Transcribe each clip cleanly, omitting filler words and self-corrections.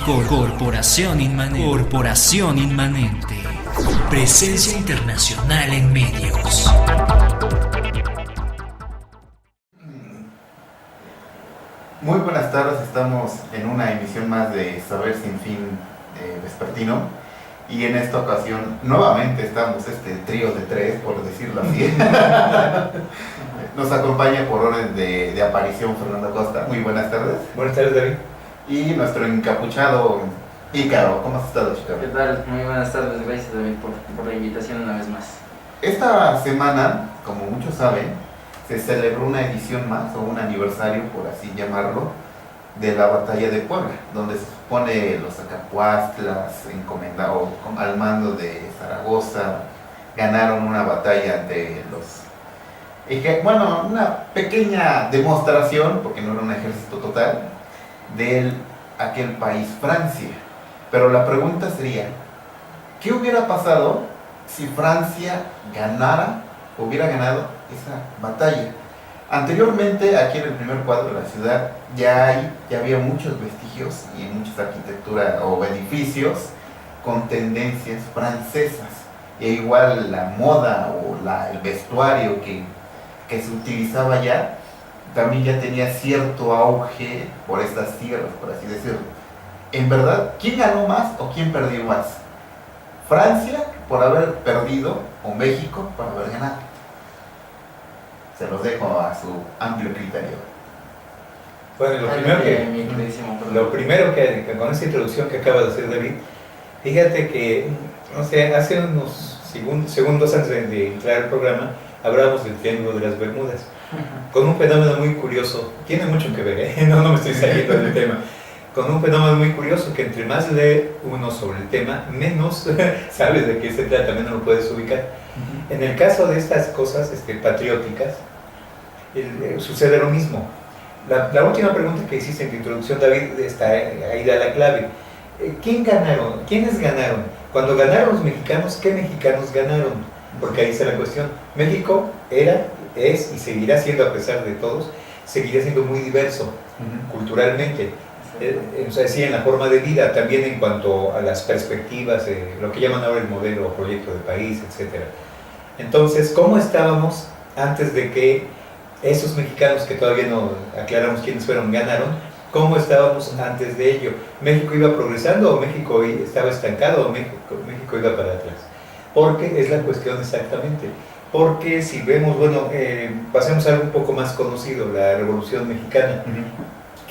Corporación Inmanente. Presencia internacional en medios. Muy buenas tardes, estamos en una emisión más de Saber Sin Fin Vespertino, y en esta ocasión nuevamente estamos trío de tres, por decirlo así. Nos acompaña por orden de aparición Fernando Costa. Muy buenas tardes. Buenas tardes, David. Y nuestro encapuchado Ícaro. ¿Cómo has estado, Chico? ¿Qué tal? Muy buenas tardes, gracias, David, por la invitación una vez más. Esta semana, como muchos saben, se celebró una edición más, o un aniversario, por así llamarlo, de la batalla de Puebla, donde se supone los Acapuastlas, encomendados al mando de Zaragoza, ganaron una batalla ante los... Bueno, una pequeña demostración, porque no era un ejército total, de aquel país, Francia. Pero la pregunta sería, ¿qué hubiera pasado si Francia hubiera ganado esa batalla? Anteriormente, aquí en el primer cuadro de la ciudad, ya había muchos vestigios y muchas arquitecturas o edificios con tendencias francesas. E igual la moda o el vestuario que se utilizaba ya, también ya tenía cierto auge por estas tierras, por así decirlo. En verdad, ¿quién ganó más o quién perdió más? ¿Francia por haber perdido o México por haber ganado? Se los dejo a su amplio criterio. Bueno, lo primero que con esa introducción que acaba de hacer David, fíjate que, no sé, hace unos segundos antes de entrar al programa, hablábamos del Triángulo de las Bermudas, con un fenómeno muy curioso, tiene mucho que ver, no me estoy saliendo del tema, con un fenómeno muy curioso, que entre más lee uno sobre el tema, menos sabes de qué se trata, menos lo puedes ubicar. En el caso de estas cosas patrióticas, sucede lo mismo. La última pregunta que hiciste en tu introducción, David, está ahí da la clave. ¿Quiénes ganaron? Cuando ganaron los mexicanos, ¿qué mexicanos ganaron? Porque ahí está la cuestión. México es y seguirá siendo, a pesar de todos, seguirá siendo muy diverso culturalmente. Sí, en la forma de vida, también en cuanto a las perspectivas, lo que llaman ahora el modelo o proyecto de país, etc. Entonces, ¿cómo estábamos antes de que esos mexicanos, que todavía no aclaramos quiénes fueron, ganaron? ¿Cómo estábamos antes de ello? ¿México iba progresando o México estaba estancado o México iba para atrás? Porque es la cuestión exactamente. Porque si vemos, pasemos a algo un poco más conocido, la Revolución Mexicana.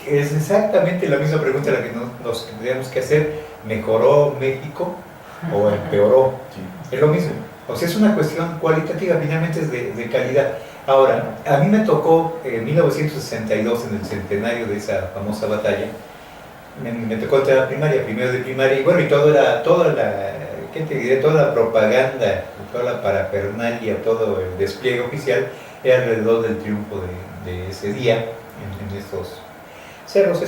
Es exactamente la misma pregunta la que nos tendríamos que hacer. ¿Mejoró México o empeoró? Sí. Es lo mismo. O sea, es una cuestión cualitativa, finalmente es de calidad. Ahora, a mí me tocó en 1962, en el centenario de esa famosa batalla, me tocó entrar a primaria, primero de primaria, y toda la propaganda, toda la parafernalia, todo el despliegue oficial era alrededor del triunfo de ese día en estos cerros. Un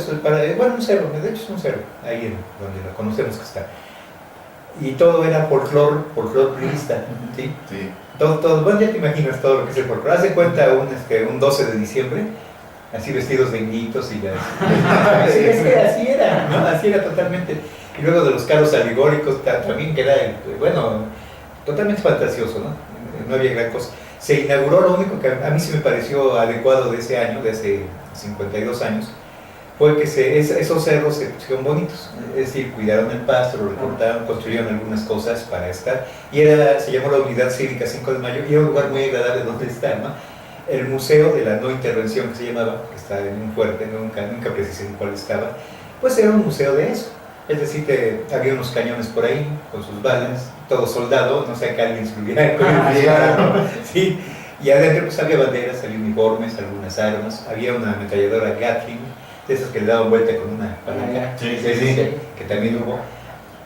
cerro, de hecho es un cerro, ahí donde lo conocemos que está. Y todo era folclor priista, ¿sí? Sí. Todo, ya te imaginas todo lo que es el folclor. Haz de cuenta un 12 de diciembre, así vestidos de niñitos y así era, ¿no? Así era totalmente. Y luego de los carros alegóricos también, que era, totalmente fantasioso, ¿no? No había gran cosa. Se inauguró, lo único que a mí sí me pareció adecuado de ese año, de hace 52 años, fue que esos cerros se pusieron bonitos, es decir, cuidaron el pasto, lo recortaron, construyeron algunas cosas para estar, y se llamó la Unidad Cívica 5 de Mayo, y era un lugar muy agradable donde estar, ¿no? El Museo de la No Intervención, que se llamaba, que está en un fuerte, nunca precisé en cuál estaba, pues era un museo de eso. Es decir, había unos cañones por ahí, con sus balas, todo soldado, no sé, que alguien se lo hubiera ¿no? Sí. Y adentro pues había banderas, había uniformes, algunas armas, había una ametralladora Gatling, de esas que le daban vuelta con una palanca, que también hubo.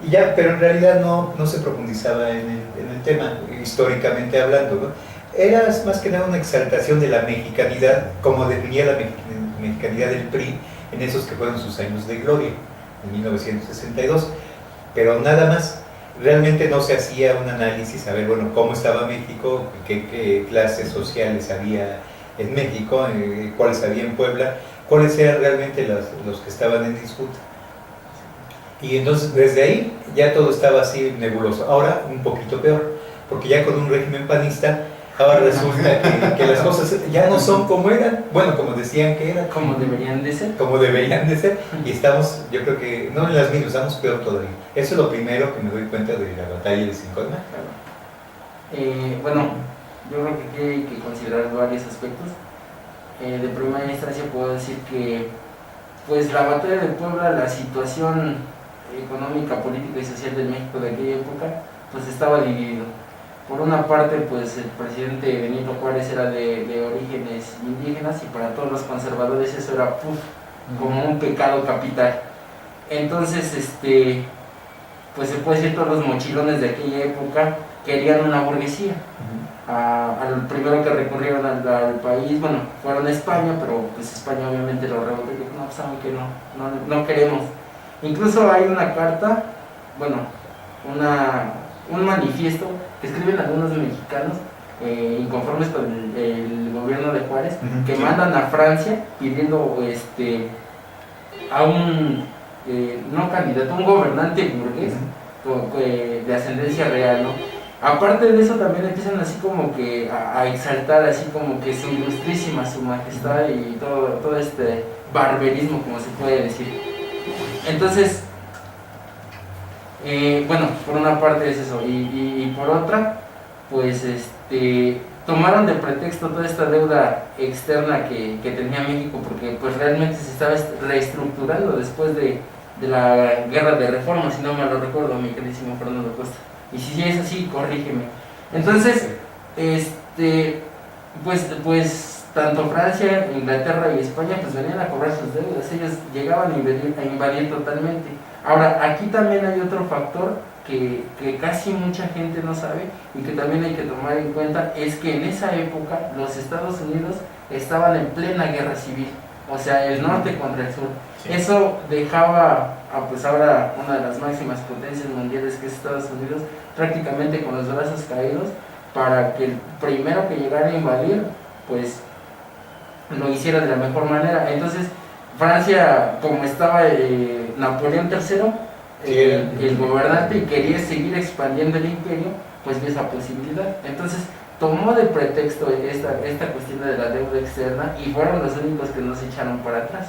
Y ya, pero en realidad no se profundizaba en el tema, históricamente hablando, ¿no? Era más que nada una exaltación de la mexicanidad, como definía la mexicanidad del PRI en esos que fueron sus años de gloria, en 1962. Pero nada más, realmente no se hacía un análisis, a ver, cómo estaba México, qué clases sociales había en México, cuáles había en Puebla, cuáles eran realmente los que estaban en disputa. Y entonces desde ahí ya todo estaba así nebuloso. Ahora un poquito peor, porque ya con un régimen panista, ahora resulta que las cosas ya no son como eran, bueno, como decían que eran. Como deberían de ser. Como deberían de ser, y estamos, yo creo que, no en las mismas, estamos peor todavía. Eso es lo primero que me doy cuenta de la batalla de 5 de mayo. Bueno, yo creo que aquí hay que considerar varios aspectos. De primera instancia puedo decir que pues la batalla de Puebla, la situación económica, política y social de México de aquella época, pues estaba dividido. Por una parte, pues el presidente Benito Juárez era de orígenes indígenas y para todos los conservadores eso era como un pecado capital. Entonces, pues se puede decir todos los mochilones de aquella época querían una burguesía. Al primero que recurrieron al país, bueno, fueron a España, pero pues España obviamente lo rebotó y dijo, no, saben que no queremos. Incluso hay una carta, bueno, un manifiesto que escriben algunos mexicanos inconformes con el gobierno de Juárez, que mandan a Francia pidiendo a un, no candidato, un gobernante burgués de ascendencia real, ¿no? Aparte de eso también empiezan así como que a exaltar así como que su ilustrísima, su majestad y todo este barberismo, como se puede decir. Entonces, bueno, por una parte es eso, y por otra, pues tomaron de pretexto toda esta deuda externa que tenía México, porque pues realmente se estaba reestructurando después de la guerra de reforma, si no me lo recuerdo, mi queridísimo Fernando Costa. Y si es así, corrígeme. Entonces, pues tanto Francia, Inglaterra y España pues venían a cobrar sus deudas, ellos llegaban a invadir totalmente. Ahora, aquí también hay otro factor que casi mucha gente no sabe y que también hay que tomar en cuenta, es que en esa época los Estados Unidos estaban en plena guerra civil, o sea, el norte contra el sur. Sí. Eso dejaba pues ahora una de las máximas potencias mundiales, que es Estados Unidos, prácticamente con los brazos caídos, para que el primero que llegara a invadir pues lo hiciera de la mejor manera. Entonces Francia, como estaba Napoleón III, el gobernante, y quería seguir expandiendo el imperio, pues vio esa posibilidad. Entonces tomó de pretexto esta cuestión de la deuda externa y fueron los únicos que nos echaron para atrás.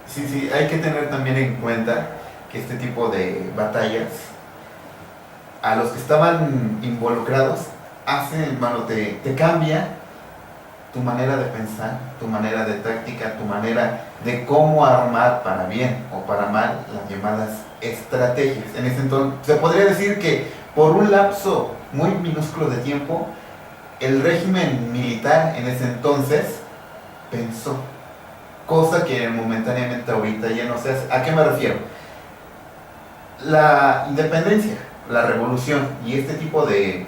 Sí, hay que tener también en cuenta que este tipo de batallas, a los que estaban involucrados, te cambia tu manera de pensar, tu manera de táctica, tu manera de cómo armar para bien o para mal las llamadas estrategias. En ese entonces, se podría decir que por un lapso muy minúsculo de tiempo, el régimen militar en ese entonces pensó, cosa que momentáneamente ahorita ya no se hace. ¿A qué me refiero? La independencia, la revolución y este tipo lo de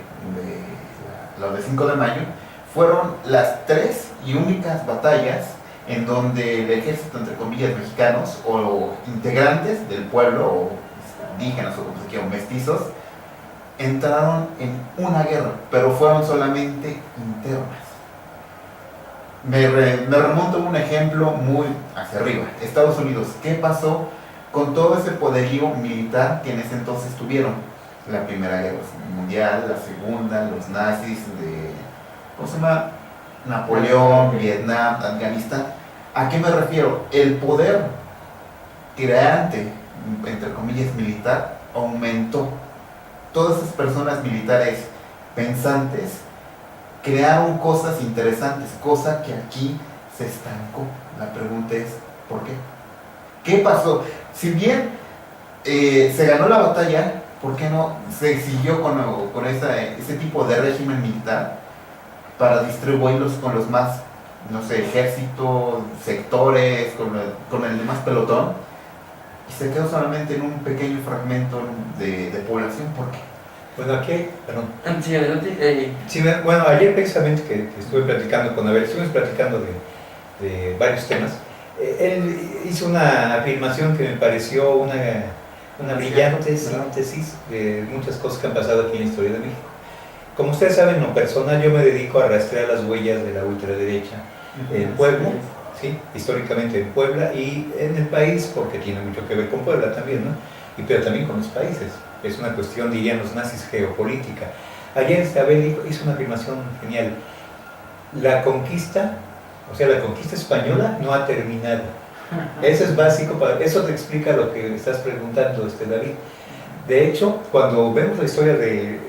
5 de mayo fueron las 3 y únicas batallas en donde el ejército, entre comillas, mexicanos o integrantes del pueblo, o indígenas o como se quiera, o mestizos, entraron en una guerra, pero fueron solamente internas. Me remonto a un ejemplo muy hacia arriba. Estados Unidos, ¿qué pasó con todo ese poderío militar que en ese entonces tuvieron? La Primera Guerra Mundial, la Segunda, los nazis de, ¿cómo se llama? Napoleón, Vietnam, Afganistán. ¿A qué me refiero? El poder tirante, entre comillas, militar, aumentó. Todas esas personas militares pensantes crearon cosas interesantes, cosa que aquí se estancó. La pregunta es, ¿por qué? ¿Qué pasó? Si bien se ganó la batalla, ¿por qué no se siguió con ese tipo de régimen militar para distribuirlos con los más, no sé, ejército, sectores, con el demás pelotón? Y se quedó solamente en un pequeño fragmento de población. ¿Por qué? Bueno, aquí, perdón. Sí, adelante. Sí, bueno, ayer precisamente que estuve platicando con Abel, estuvimos platicando de varios temas. Él hizo una afirmación que me pareció una brillante síntesis de muchas cosas que han pasado aquí en la historia de México. Como ustedes saben, en lo personal yo me dedico a rastrear las huellas de la ultraderecha en Puebla, ¿sí? Históricamente en Puebla y en el país, porque tiene mucho que ver con Puebla también, ¿no? pero también con los países. Es una cuestión, dirían los nazis, geopolítica. Ayer Abel hizo una afirmación genial. La conquista, o sea, la conquista española no ha terminado. Eso es básico, eso te explica lo que estás preguntando, David. De hecho, cuando vemos la historia de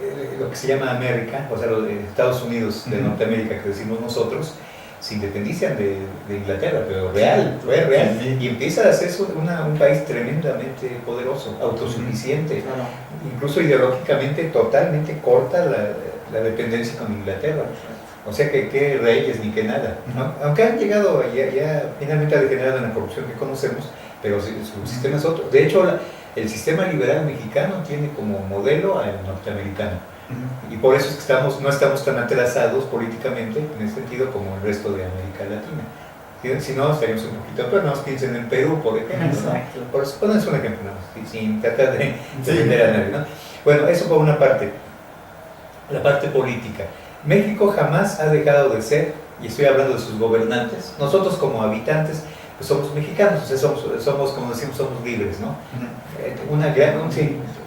lo que se llama América, o sea, los Estados Unidos de Norteamérica, que decimos nosotros, se independizan de Inglaterra, pero fue real, y empieza a ser un país tremendamente poderoso, autosuficiente, incluso ideológicamente totalmente corta la dependencia con Inglaterra. O sea que reyes ni que nada, ¿no? Aunque han llegado ya finalmente ha degenerado en la corrupción que conocemos, pero su sistema es otro. De hecho, el sistema liberal mexicano tiene como modelo al norteamericano. Y por eso es que no estamos tan atrasados políticamente en ese sentido como el resto de América Latina. Si no, estaríamos un poquito peor. No piensen en Perú, por ejemplo, ¿no? Por eso, pones un ejemplo, ¿no? Sin tratar de defender a nadie, ¿no? Bueno, eso por una parte, la parte política. México jamás ha dejado de ser, y estoy hablando de sus gobernantes, nosotros como habitantes, pues somos mexicanos, o sea, somos como decimos, somos libres, ¿no?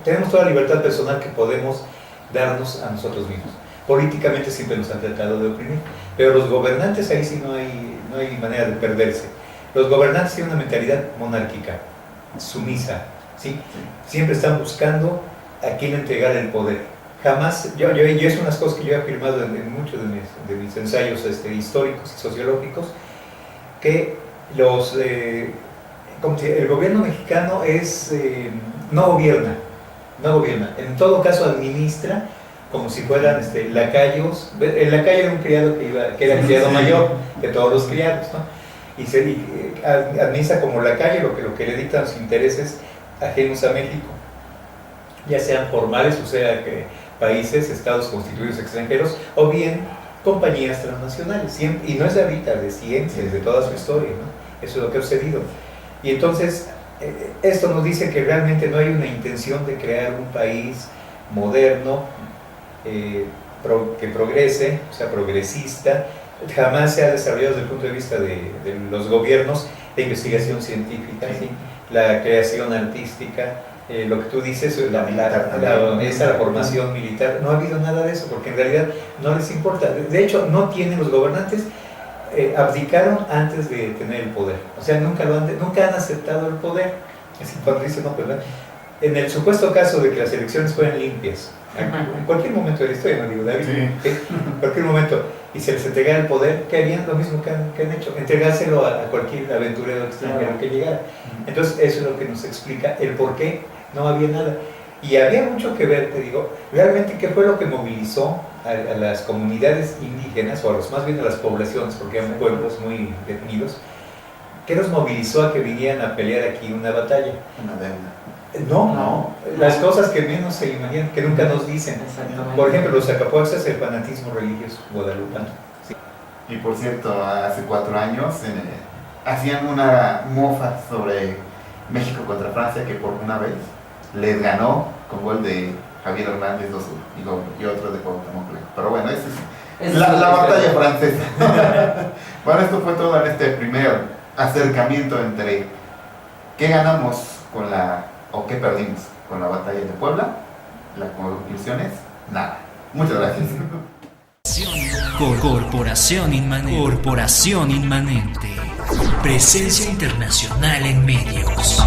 Tenemos toda la libertad personal que podemos darnos a nosotros mismos. Políticamente siempre nos han tratado de oprimir, pero los gobernantes ahí sí no hay manera de perderse. Los gobernantes tienen una mentalidad monárquica, sumisa, ¿sí? Siempre están buscando a quién entregar el poder. Jamás, yo es unas cosas que yo he afirmado en muchos de mis ensayos históricos y sociológicos, que el gobierno mexicano no gobierna, en todo caso administra como si fueran lacayos. El lacayo era un criado que era el criado mayor de todos los criados, ¿no? Y administra como lacayo lo que le dictan los intereses ajenos a México, ya sean formales, o sea, países, estados constituidos extranjeros, o bien compañías transnacionales, y no es de ahorita, de ciencias, de toda su historia, ¿no? Eso es lo que ha sucedido. Y entonces, esto nos dice que realmente no hay una intención de crear un país moderno, que progrese, o sea, progresista. Jamás se ha desarrollado desde el punto de vista de los gobiernos de investigación científica, ¿sí? La creación artística, lo que tú dices, la formación militar. No ha habido nada de eso, porque en realidad no les importa. De hecho, no tienen los gobernantes, abdicaron antes de tener el poder. O sea, nunca han aceptado el poder. Así cuando dicen, no, pues, en el supuesto caso de que las elecciones fueran limpias, en cualquier momento de la historia, no digo David, ¿sí? En cualquier momento, y se les entregara el poder, ¿qué harían? Lo mismo que han hecho, entregárselo a cualquier aventurero extranjero que llegara. Entonces, eso es lo que nos explica el por qué no había nada. Y había mucho que ver, te digo, realmente qué fue lo que movilizó a las comunidades indígenas, o más bien a las poblaciones, porque eran pueblos muy definidos. ¿Qué los movilizó a que vinieran a pelear aquí una batalla? Una deuda. No, las cosas que menos se imaginan, que nunca nos dicen. Por ejemplo, los Acapuaxas, el fanatismo religioso guadalupano. Sí. Y por cierto, hace 4 años hacían una mofa sobre México contra Francia, que por una vez les ganó con gol de Javier Hernández 2-1 y otro de Cuauhtémoc Blanco. Pero bueno, esa es la batalla francesa. Bueno, esto fue todo en este primer acercamiento entre qué ganamos o qué perdimos con la batalla de Puebla. La conclusión es nada. Muchas gracias. Corporación Inmanente. Presencia internacional en medios.